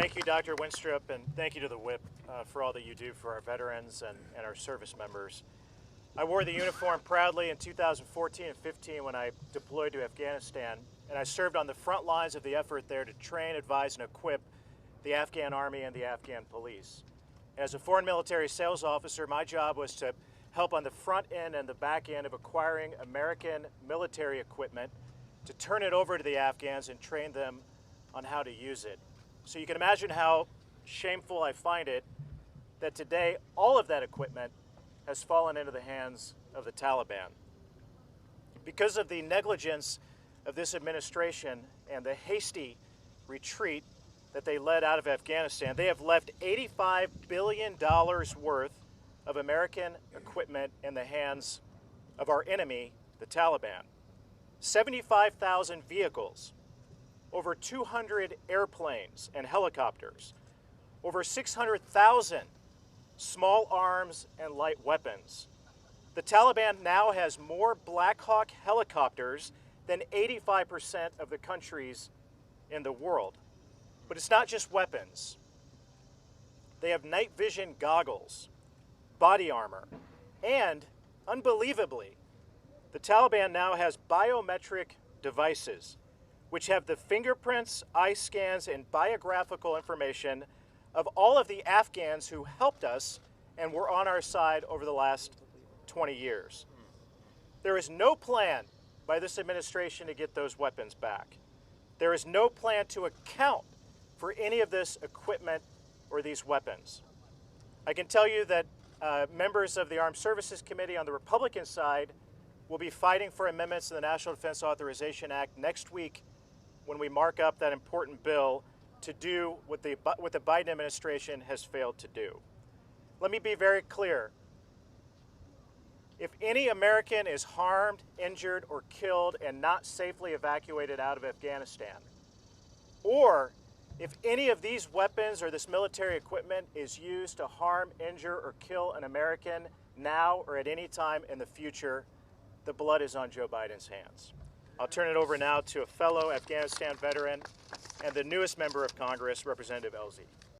thank you, Dr. Winstrup, and thank you to the Whip for all that you do for our veterans and our service members. I wore the uniform proudly in 2014 and 15 when I deployed to Afghanistan, and I served on the front lines of the effort there to train, advise, and equip the Afghan Army and the Afghan police. As a foreign military sales officer, my job was to help on the front end and the back end of acquiring American military equipment to turn it over to the Afghans and train them on how to use it. So you can imagine how shameful I find it that today all of that equipment has fallen into the hands of the Taliban. Because of the negligence of this administration and the hasty retreat that they led out of Afghanistan, they have left $85 billion worth of American equipment in the hands of our enemy, the Taliban. 75,000 vehicles, over 200 airplanes and helicopters, over 600,000 small arms and light weapons. The Taliban now has more Black Hawk helicopters than 85% of the countries in the world. But it's not just weapons. They have night vision goggles, body armor, and, unbelievably, the Taliban now has biometric devices which have the fingerprints, eye scans, and biographical information of all of the Afghans who helped us and were on our side over the last 20 years. There is no plan by this administration to get those weapons back. There is no plan to account for any of this equipment or these weapons. I can tell you that members of the Armed Services Committee on the Republican side will be fighting for amendments to the National Defense Authorization Act next week when we mark up that important bill to do what the Biden administration has failed to do. Let me be very clear. If any American is harmed, injured, or killed and not safely evacuated out of Afghanistan, or if any of these weapons or this military equipment is used to harm, injure, or kill an American now or at any time in the future, the blood is on Joe Biden's hands. I'll turn it over now to a fellow Afghanistan veteran and the newest member of Congress, Representative LZ.